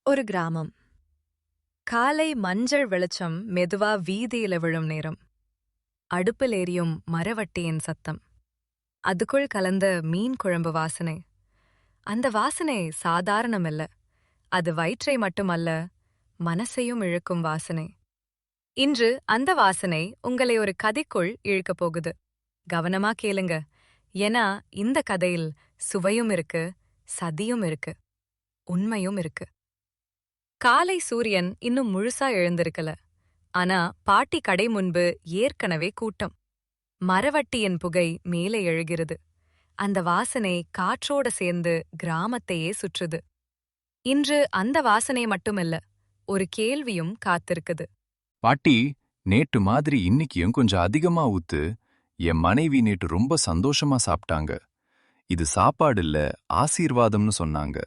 ஒரு கிராமம். காலை மஞ்சள் வெளிச்சம் மெதுவா வீதியில விழும் நேரம். அடுப்பில் எரியும் மரவட்டியின் சத்தம். அதுக்குள் கலந்த மீன் குழம்பு வாசனை. அந்த வாசனை சாதாரணமல்ல. அது வயிற்றை மட்டுமல்ல, மனசையும் இழுக்கும் வாசனை. இன்று அந்த வாசனை உங்களை ஒரு கதைக்குள் இழுக்கப் போகுது. கவனமா கேளுங்க. ஏன்னா இந்த கதையில் சுவையும் இருக்கு, சதியும் இருக்கு, உண்மையும் இருக்கு. காலை சூரியன் இன்னும் முழுசா எழுந்திருக்கல. ஆனா பாட்டி கடை முன்பு ஏற்கனவே கூட்டம். மரவட்டியின் புகை மேலே எழுகிறது. அந்த வாசனை காற்றோட சேர்ந்து கிராமத்தையே சுற்றுது. இன்று அந்த வாசனை மட்டுமல்ல, ஒரு கேள்வியும் காத்திருக்குது. பாட்டி, நேற்று மாதிரி இன்னிக்கும் கொஞ்சம் அதிகமா ஊத்து. என் மனைவி நேற்று ரொம்ப சந்தோஷமா சாப்பிட்டாங்க. இது சாப்பாடு இல்ல, ஆசீர்வாதம்னு சொன்னாங்க.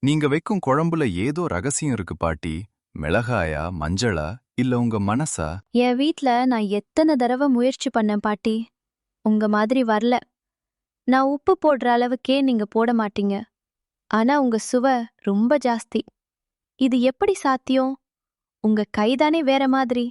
நீங்க வைக்கும் குழம்புல ஏதோ ரகசியம் இருக்கு பாட்டி. மிளகாயா, மஞ்சளா, இல்ல உங்க மனசா? என் வீட்ல நான் எத்தனை தடவை முயற்சி பண்ணேன் பாட்டி. உங்க மாதிரி வரல. நான் உப்பு போடுற அளவுக்கே நீங்க போட மாட்டீங்க. ஆனா உங்க சுவை ரொம்ப ஜாஸ்தி. இது எப்படி சாத்தியம்? உங்க கைதானே வேற மாதிரி.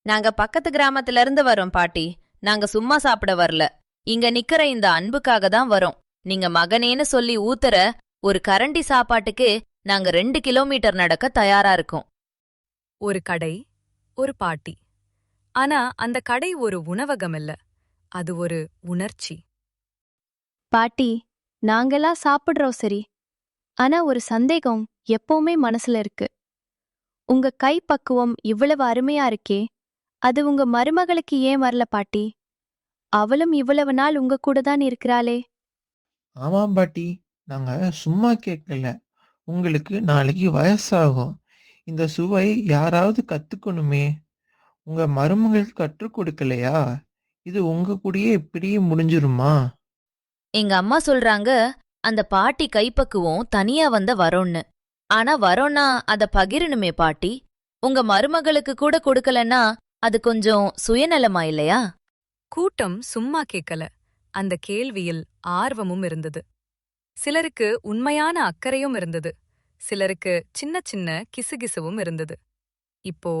நாங்க பக்கத்து கிராமத்துல இருந்து வரோம் பாட்டி. நாங்க சும்மா சாப்பிட வரல. இங்க நிக்கிற இந்த அன்புக்காக தான் வரோம். நீங்க மகனேன்னு சொல்லி ஊத்துற ஒரு கரண்டி சாப்பாட்டுக்கு நாங்க 2 கிலோமீட்டர் நடக்க தயாரா இருக்கோம். ஒரு கடை, ஒரு பாட்டி. ஆனா அந்த கடை ஒரு உணவகம் இல்ல. அது ஒரு உணர்ச்சி. பாட்டி, நாங்கெல்லாம் சாப்பிடுறோம் சரி. ஆனா ஒரு சந்தேகம் எப்பவுமே மனசுல இருக்கு. உங்க கைப்பக்குவம் இவ்வளவு அருமையா இருக்கே, அது உங்க மருமகளுக்கு ஏன் வரல பாட்டி? அவளும் இவ்வளவு நாள் உங்க கூட தான் இருக்கிறாளே. ஆமாம் பாட்டி. நாங்க சும்மா கேட்கல. உங்களுக்கு நாளைக்கு வயசாகும். இந்த சுவை யாராவது கத்துக்கணுமே. உங்க மருமகள் கற்றுக் கொடுக்கலையா? இது உங்க கூடயே இப்படியே முடிஞ்சிருமா? எங்க அம்மா சொல்றாங்க, அந்த பாட்டி கைப்பக்குவம் தனியா வந்த வரோன்னு. ஆனா வரோன்னா அத பகிரணுமே பாட்டி. உங்க மருமகளுக்கு கூட கொடுக்கலன்னா அது கொஞ்சம் சுயநலமா இல்லையா? கூட்டம் சும்மா கேட்கல. அந்த கேள்வியில் ஆர்வமும் இருந்தது. சிலருக்கு உண்மையான அக்கறையும் இருந்தது. சிலருக்கு சின்ன சின்ன கிசுகிசுவும் இருந்தது. இப்போ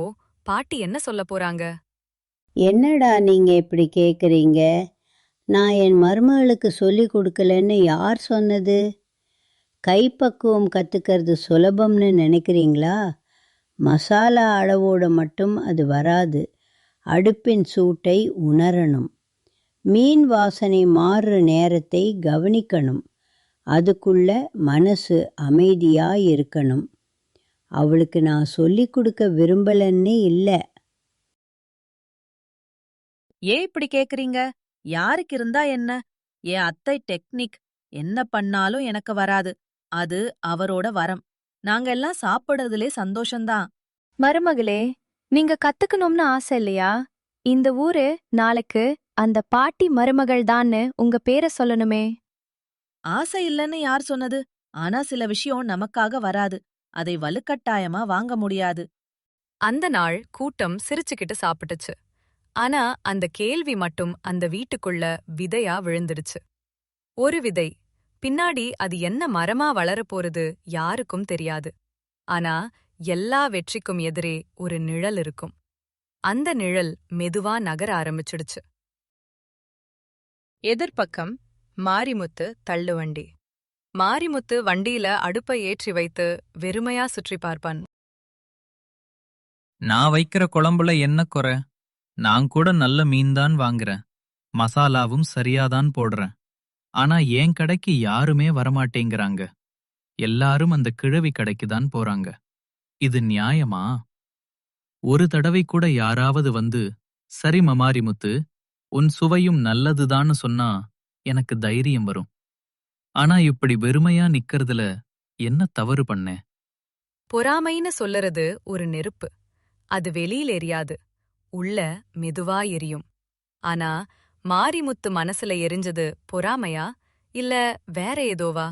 பாட்டி என்ன சொல்லப் போறாங்க? என்னடா நீங்க இப்படி கேக்குறீங்க? நான் என் மருமகளுக்கு சொல்லி கொடுக்கலன்னு யார் சொன்னது? கைப்பக்குவம் கத்துக்கிறது சுலபம்னு நினைக்கிறீங்களா? மசாலா அளவோட மட்டும் அது வராது. அடுப்பின் சூட்டை உணரணும். மீன் வாசனை மாறுற நேரத்தை கவனிக்கணும். அதுக்குள்ள மனசு அமைதியா இருக்கணும். அவளுக்கு நான் சொல்லி கொடுக்க விரும்பலன்னே இல்லை. ஏன் இப்படி கேக்குறீங்க? யாருக்கு இருந்தா என்ன? என் அத்தை டெக்னிக். என்ன பண்ணாலும் எனக்கு வராது. அது அவரோட வரம். நாங்க எல்லாம் சாப்பிடுறதுலே சந்தோஷம்தான். மருமகளே, நீங்க கத்துக்கணும்னு ஆசை இல்லையா? இந்த ஊரு நாளைக்கு அந்த பாட்டி மருமகள் தான்னு உங்க பேரை சொல்லணுமே. ஆசை இல்லைன்னு யார் சொன்னது? ஆனா சில விஷயம் நமக்காக வராது. அதை வலுக்கட்டாயமா வாங்க முடியாது. அந்த நாள் கூட்டம் சிரிச்சுக்கிட்டு சாப்பிட்டுச்சு. ஆனா அந்த கேள்வி மட்டும் அந்த வீட்டுக்குள்ள விதையா விழுந்துடுச்சு. ஒரு விதை. பின்னாடி அது என்ன மரமா வளரப்போறது யாருக்கும் தெரியாது. ஆனா எல்லா வெற்றிக்கும் எதிரே ஒரு நிழல் இருக்கும். அந்த நிழல் மெதுவா நகர ஆரம்பிச்சிடுச்சு. எதிர்பக்கம் மாரிமுத்து தள்ளுவண்டி. மாரிமுத்து வண்டியில அடுப்பை ஏற்றி வைத்து வெறுமையா சுற்றி பார்ப்பான். நான் வைக்கிற குழம்புல என்ன குறை? நான் கூட நல்ல மீன்தான் வாங்குறேன். மசாலாவும் சரியாதான் போடுறேன். ஆனா என் கடைக்கு யாருமே வரமாட்டேங்கிறாங்க. எல்லாரும் அந்த கிழவி கடைக்கு தான் போறாங்க. இது நியாயமா? ஒரு தடவை கூட யாராவது வந்து, சரி மமாரிமுத்து, உன் சுவையும் நல்லதுதான்னு சொன்னா எனக்கு தைரியம் வரும். ஆனா இப்படி வெறுமையா நிக்கறதுல என்ன தவறு பண்ணேன்? பொறாமைன்னு சொல்லறது ஒரு நெருப்பு. அது வெளியில் எரியாது, உள்ள மெதுவா எரியும். ஆனா மாரிமுத்து மனசுல எரிஞ்சது பொறாமையா இல்ல வேற ஏதோவா?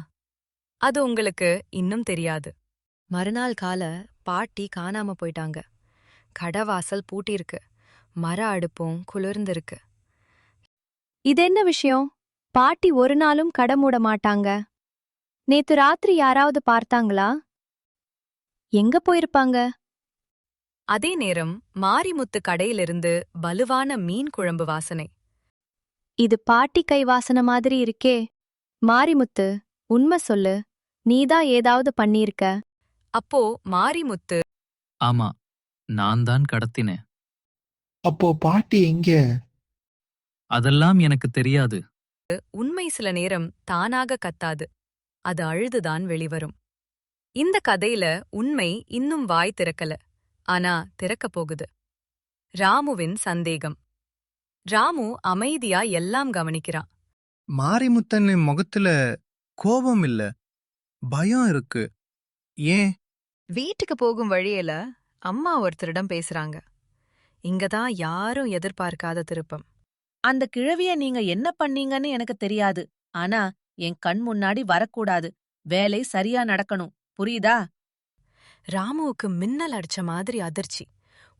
அது உங்களுக்கு இன்னும் தெரியாது. மறுநாள் கால பாட்டி காணாம போயிட்டாங்க. கடவாசல் பூட்டிருக்கு. மர அடுப்பும் குளிர்ந்திருக்கு. இது என்ன விஷயம்? பாட்டி ஒரு நாளும் கடை மூட மாட்டாங்க. நேத்து ராத்திரி யாராவது பார்த்தாங்களா? எங்க போயிருப்பாங்க? அதே நேரம் மாரிமுத்து கடையிலிருந்து வலுவான மீன் குழம்பு வாசனை. இது பாட்டி கை வாசனை மாதிரி இருக்கே. மாரிமுத்து, உண்மை சொல்லு. நீதான் ஏதாவது பண்ணியிருக்க? அப்போ மாரிமுத்து, ஆமா, நான் தான் கடத்தினேன். அப்போ பாட்டி எங்க? அதெல்லாம் எனக்கு தெரியாது. உண்மை சில நேரம் தானாக கத்தாது, அது அழுதுதான் வெளிவரும். இந்த கதையில உண்மை இன்னும் வாய் திறக்கல, ஆனா திறக்கப் போகுது. ராமுவின் சந்தேகம். ராமு அமைதியா எல்லாம் கவனிக்கிறான். மாரிமுத்தன் முகத்துல கோபம் இல்ல, பயம் இருக்கு. ஏன்? வீட்டுக்கு போகும் வழியில அம்மா ஒருத்தரிடம் பேசுறாங்க. இங்கதான் யாரும் எதிர்பார்க்காத திருப்பம். அந்த கிழவிய நீங்க என்ன பண்ணீங்கன்னு எனக்கு தெரியாது. ஆனா என் கண் முன்னாடி வரக்கூடாது. வேலை சரியா நடக்கணும். புரியுதா? ராமுவுக்கு மின்னல் அடிச்ச மாதிரி அதிர்ச்சி.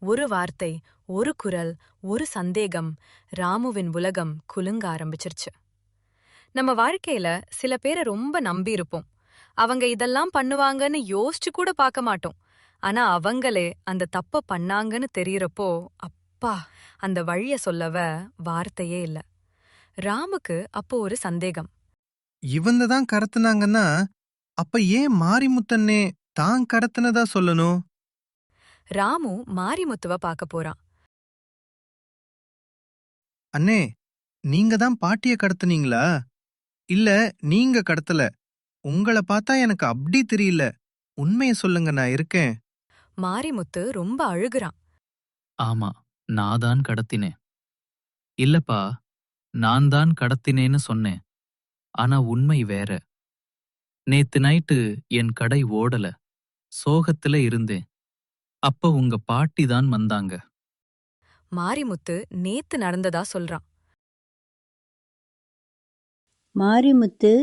ஒரு வார்த்தை, ஒரு குரல், ஒரு சந்தேகம், ராமுவின் உலகம் குலுங்க ஆரம்பிச்சிருச்சு. நம்ம வாழ்க்கையில சில பேரை ரொம்ப நம்பியிருப்போம். அவங்க இதெல்லாம் பண்ணுவாங்கன்னு யோசிச்சு கூட பார்க்க மாட்டோம். ஆனா அவங்களே அந்த தப்ப பண்ணாங்கன்னு தெரியறப்போ, அப்பா, அந்த வழிய சொல்லவ வார்த்தையே இல்ல. ராமுக்கு அப்போ ஒரு சந்தேகம். இவங்க தான் கடத்துனாங்கன்னா அப்ப ஏன் மாரிமுத்தன்னே தான் கடத்தினதா சொல்லணும்? ராமு மாரிமுத்துவ பார்க்க போறான். அண்ணே, நீங்க தான் பாட்டிய கடத்துனீங்களா? இல்ல நீங்க கடத்தல. உங்கள பார்த்தா எனக்கு அப்படி தெரியல. உண்மைய சொல்லுங்க, நான் இருக்கேன். மாரிமுத்து ரொம்ப அழுகுறான். ஆமா, நான் தான் கடத்தினேன். இல்லப்பா, நான் தான் கடத்தினேன்னு சொன்னேன். ஆனா உண்மை வேற. நேத்து நைட்டு என் கடை ஓடல, சோகத்துல இருந்தேன். அப்ப உங்க பாட்டி தான் வந்தாங்க. மாரிமுத்து நேத்து நடந்ததா சொல்றான். மாரிமுத்து,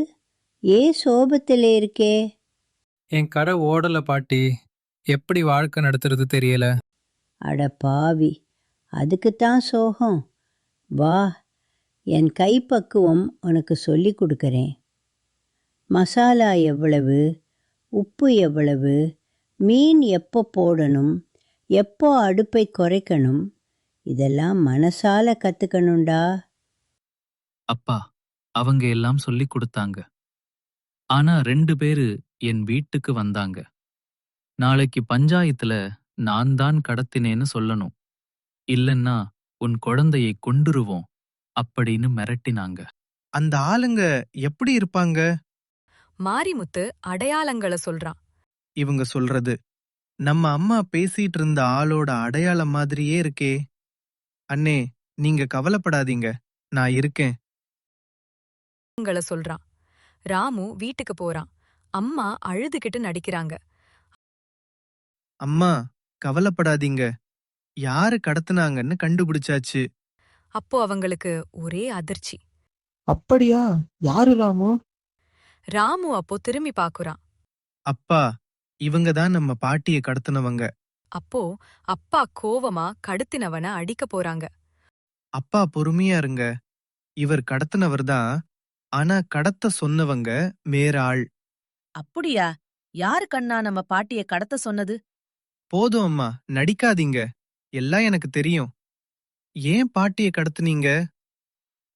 சோபத்திலே இருக்கே? என் கடை ஓடல பாட்டி. எப்படி வாழ்க்கை நடத்துறது தெரியல. அட பாவி, அதுக்குத்தான் சோகம். வா, என் கைப்பக்குவம் உனக்கு சொல்லி கொடுக்கறேன். மசாலா எவ்வளவு, உப்பு எவ்வளவு, மீன் எப்போ போடணும், எப்போ அடுப்பை குறைக்கணும், இதெல்லாம் மனசால கத்துக்கணும்டா. அப்பா, அவங்க எல்லாம் சொல்லிக் கொடுத்தாங்க. ஆனா 2 பேரு என் வீட்டுக்கு வந்தாங்க. நாளைக்கு பஞ்சாயத்துல நான் தான் கடத்தினேன்னு சொல்லணும். இல்லன்னா உன் குழந்தையை கொண்டுருவோம் அப்படின்னு மிரட்டினாங்க. அந்த ஆளுங்க எப்படி இருப்பாங்க? மாரிமுத்து அடையாளங்கள சொல்றான். இவங்க சொல்றது நம்ம அம்மா பேசிட்டு இருந்த ஆளோட அடையாளம் மாதிரியே இருக்கே. அண்ணே, நீங்க கவலைப்படாதீங்க, நான் இருக்கேன். சொல்றான். ராமு வீட்டுக்கு போறான். அம்மா அழுதுகிட்டு நடிக்கிறாங்க. அம்மா, கவலைப்படாதீங்க, யாரு கடத்துனாங்கன்னு கண்டுபிடிச்சாச்சு. அப்போ அவங்களுக்கு ஒரே அதிர்ச்சி. அப்படியா? யாரு ராமு? ராமு அப்போ திரும்பி பாக்குறான். அப்பா, இவங்க தான் நம்ம பாட்டிய கடத்தினவங்க. அப்போ அப்பா கோவமா கடத்தினவன அடிக்க போறாங்க. அப்பா, பொறுமையா இருங்க. இவர் கடத்தினவர் தான், ஆனா கடத்த சொன்னவங்க வேற ஆள். அப்படியா? யாரு கண்ணா நம்ம பாட்டிய கடத்த சொன்னது? போதும் அம்மா, நடிக்காதீங்க. எல்லாம் எனக்கு தெரியும். ஏன் பாட்டிய கடத்துனீங்க?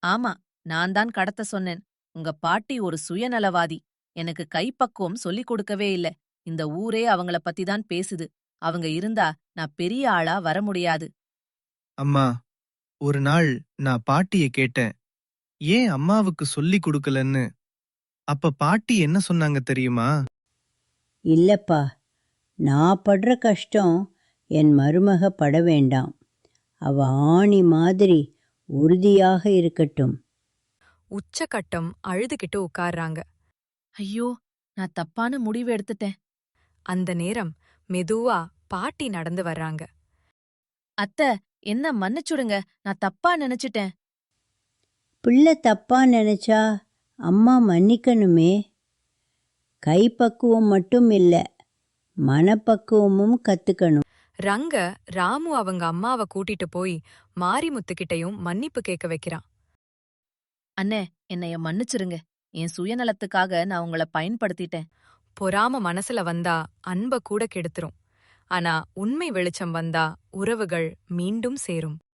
ஆமா, நான் தான் கடத்த சொன்னேன். உங்க பாட்டி ஒரு சுயநலவாதி. எனக்கு கைப்பக்குவம் சொல்லிக் கொடுக்கவே இல்ல. இந்த ஊரே அவங்கள பத்தி தான் பேசுது. அவங்க இருந்தா நான் பெரிய ஆளா வர முடியாது. அம்மா, ஒரு நாள் நான் பாட்டிய கேட்டேன், ஏன் அம்மாவுக்கு சொல்லி கொடுக்கலன்னு. அப்ப பாட்டி என்ன சொன்னாங்க தெரியுமா? இல்லப்பா, நான் படுற கஷ்டம் என் மருமக பட வேண்டாம். அவ ஆணி மாதிரி உறுதியாக இருக்கட்டும். உச்சக்கட்டம் அழுதுகிட்டு உட்கார்றாங்க. ஐயோ, நான் தப்பான முடிவு எடுத்துட்டேன். அந்த நேரம் மெதுவா பாட்டி நடந்து வர்றாங்க. அத்த, என்ன மன்னிச்சுடுங்க, நான் தப்பா நினைச்சிட்டேன். பிள்ளை தப்பா நினைச்சா அம்மா மன்னிக்கணுமே. கைப்பக்குவம் மட்டும் இல்ல, மனப்பக்குவமும் கத்துக்கணும். ரங்க ராமு அவங்க அம்மாவை கூட்டிட்டு போய் மாரிமுத்துக்கிட்டையும் மன்னிப்பு கேட்க வைக்கிறான். அண்ணே, என்னைய மன்னிச்சிருங்க. என் சுயநலத்துக்காக நான் உங்கள பயன்படுத்திட்டேன். பொறாம மனசுல வந்தா அன்ப கூட கெடுத்துரும். ஆனா உண்மை வெளிச்சம் வந்தா உறவுகள் மீண்டும் சேரும்.